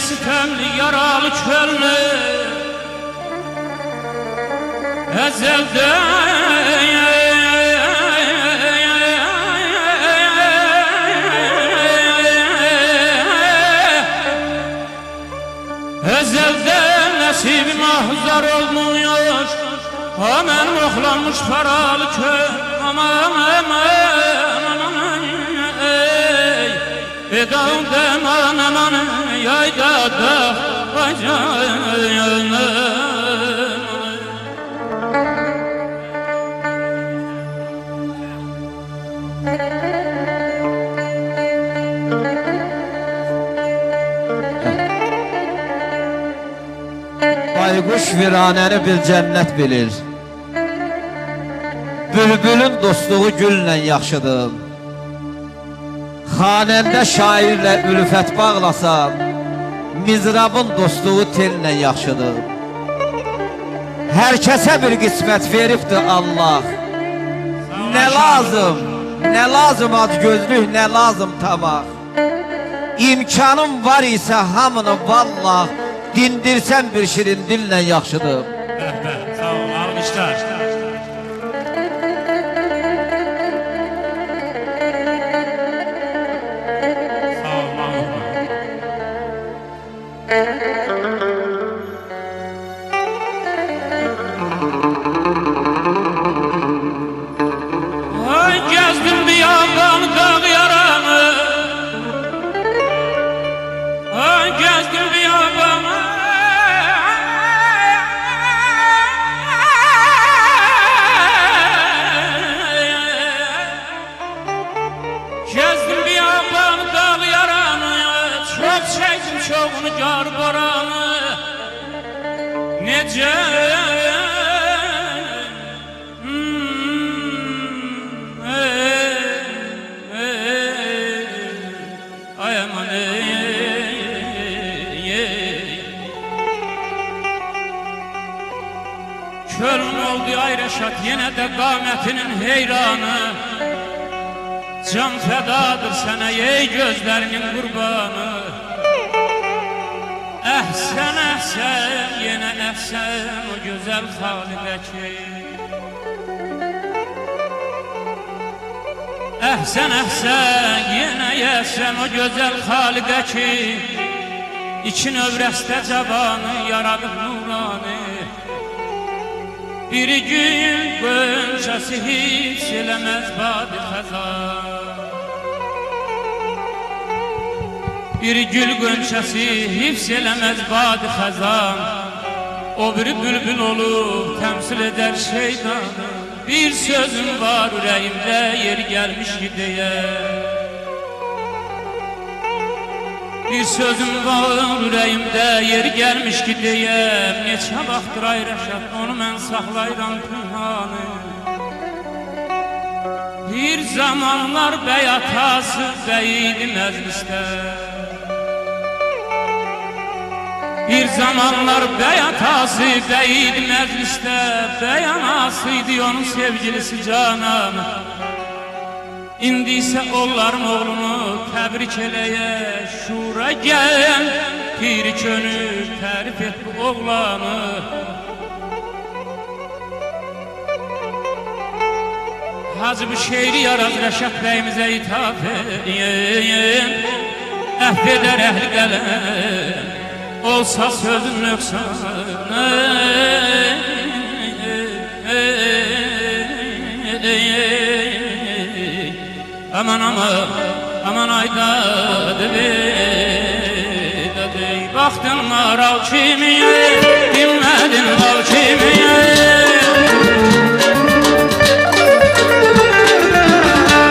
Sitemli yaralı könlü ezelde nasibim ahzar olmuyor. Aman oxlanmış paralı kön aman Edağım aman yayda da bacanım Bayquş viranəni bir cənnət bilir. Bülbülün dostluğu güllə yaxşıdır. Xanəndə şairlə ülfət bağlasan, mizrabın dostluğu tellə yaxşıdır. Hər kəsə bir qismət veribdir Allah. Nə lazım ad gözlük, nə lazım tamaq. İmkanım var isə hamını vallah, dindirsən bir şirin dillə yaxşıdır. Sağ ol, almışlar. Ay gezdim bir yandan dağ yaranı, ay gezdim bir yandan, gezdim bir yandan dağ yaranı, çok çektim çoğunu gar boranı. Nece ay aman Kölün oldu ay Reşat yine de qametinin heyranı. Can fedadır sana ey gözlerinin kurbanı. Əhsən, əhsən, yenə əhsən o gözəl xaliqə ki. Əhsən, əhsən, yenə əhsən o gözəl xaliqə ki. İki növrəstə cavanı yaradıb nuranı. Bir gün qönçəsi hiç eləməz badi xəzan. Bir gül qönçəsi hifz eləməz badi xəzan. O biri bülbül olub təmsil edər şeytanı. Bir sözüm var ürəyimdə yer gəlmiş ki deyə. Bir sözüm var ürəyimdə yer gəlmiş ki deyəm. Neçə vaxtdır ay Rəşad onu mən saxlayıram pünhanı. Bir zamanlar bəy atası bəy idi məclisdə. Bir zamanlar bəy atası bəy idi məclisdə. Bəy anasıydı onun sevgilisi Canan. İndi isə onların oğlunu təbrik eləyə şura gəl. Piri könül tərif et bu oğlanı. Hacı bu şeiri yaraz Rəşad bəyimizə ithaf edin. Əhv edər əhl qələm olsa sözün nöqsanı. Aman aman aman ayda baktın maral kimiye, dinledin bal kimiye.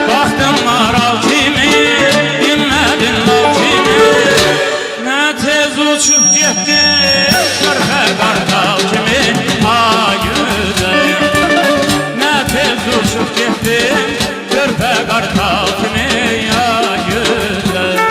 Baktın maral kimiye, dinledin bal kimiye. Ne tez uçup gitti, körpe kartal kimi, ay güzelim. Ne tez uçup gitti, körpe kartal kimi, ay güzelim.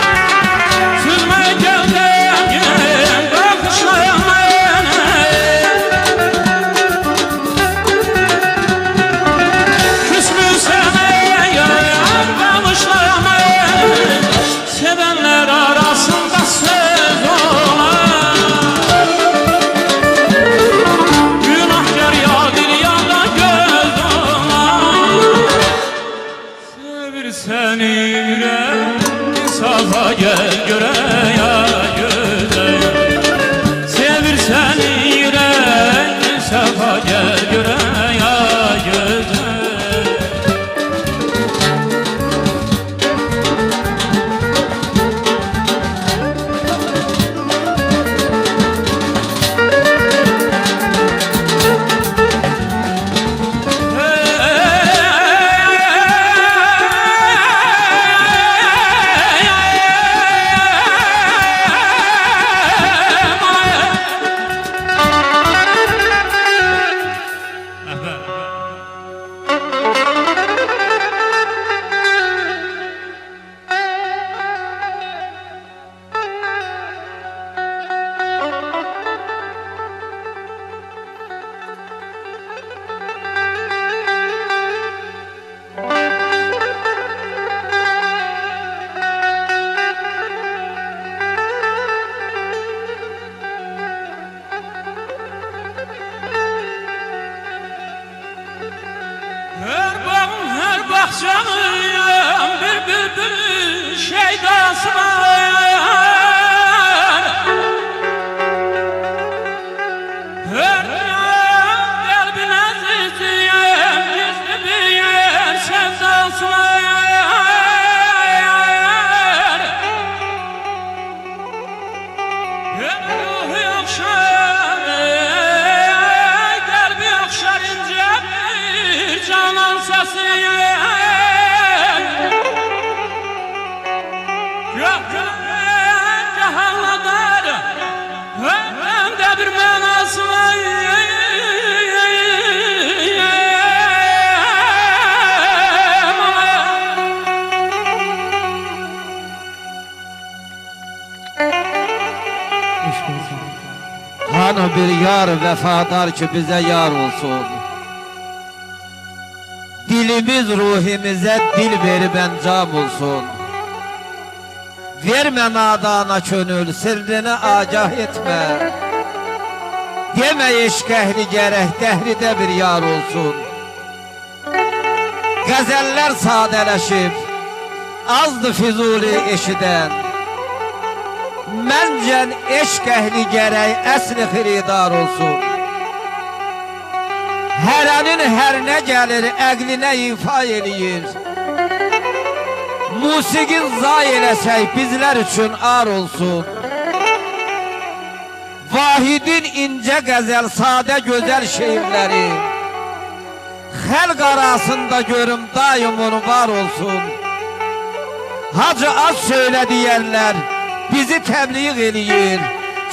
Seni yürek safa gel göre ya güzel. Sevir seni yürek safa gel göre ya güzel. Her bağım, her bahçem bir bülbül şeydası var. Her kalbin aziziyem, gizli bir yer sevdası var. Her ruhu okşar, kalbi okşar ince canan sesi cahanladar hem de bir manası var. Hani bir yar vefadar ki bize yar olsun. Dilimiz ruhimize dil verip encam olsun. Verme nadana könül, sırrını agah etme. Deme eşk ehli gerek, dehride bir yar olsun. Gazeller sadeleşip, azdı Füzuli eşiden. Mencen eşk ehli gerek, esli xeridar olsun. Hərənin hər nə gəlir, əqlinə ifa eləyir. Musiqin zay eləsək, bizlər üçün ar olsun. Vahidin incə qəzəl, sadə gözəl şeirləri xəlq arasında görüm daim onu var olsun. Hacı az söylə deyərlər, bizi təbliğ eləyir.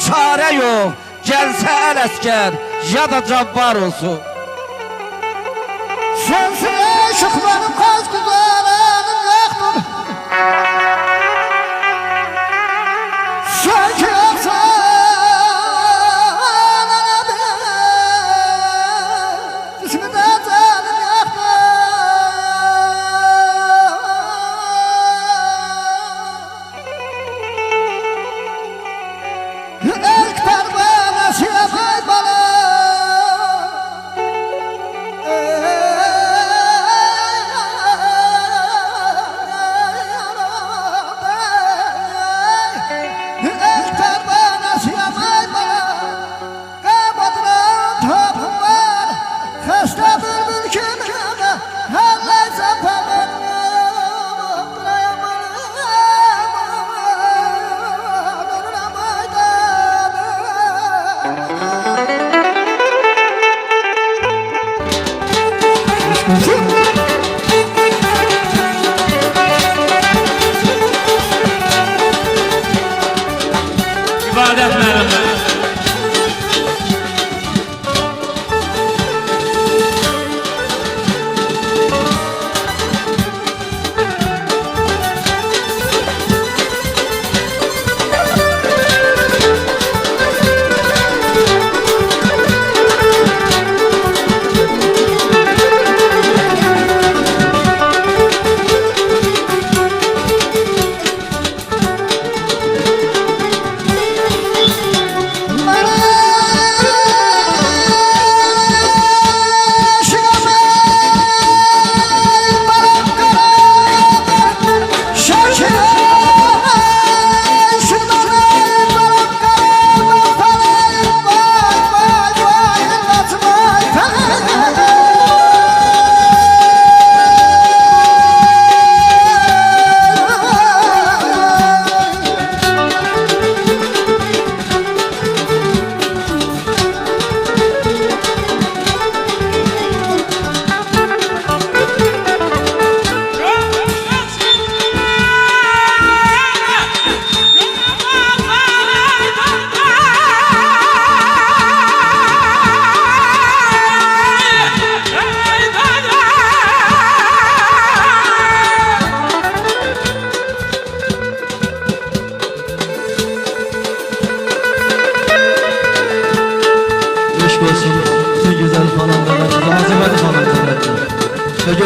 Çarə yox, gəlsə əl əskər, ya da cabbar olsun. Sensin aşıklarım kaz güzelim yaktın. Sen ki yapsan anadın. İsmi de zalim yaktın. İlk terbana siyafay bana.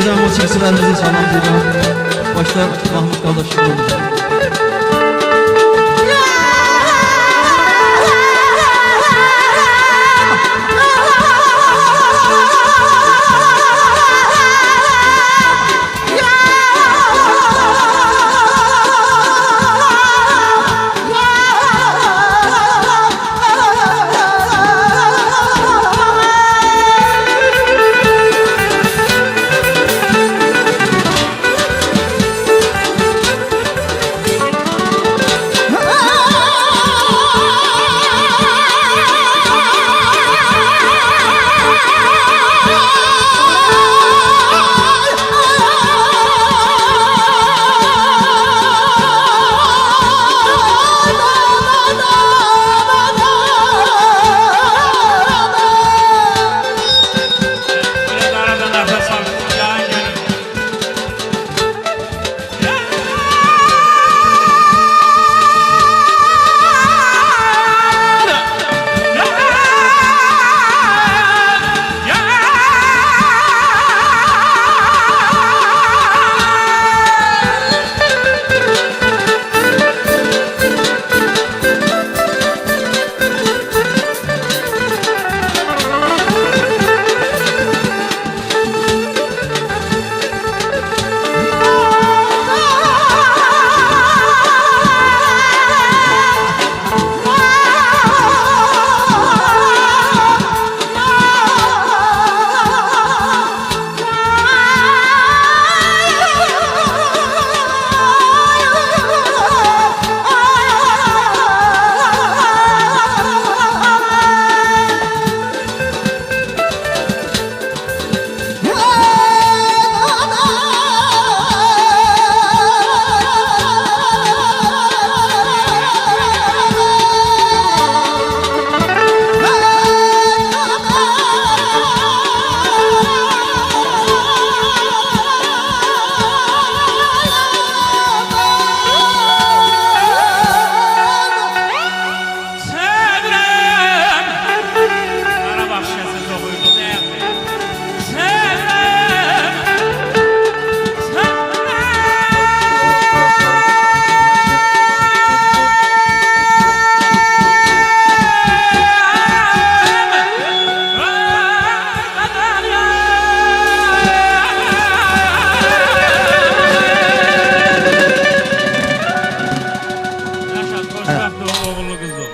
Gözəl musiqiçilərimizi salamlayıram. Başda Mahmud qardaşım olacaq. Biraz aradan nefes al. Yağın gelin. Sevrem. Ara bak sesi çok uygun değil mi? Sevrem. Yaşat, hoşbəxt ol, oğullu qızım.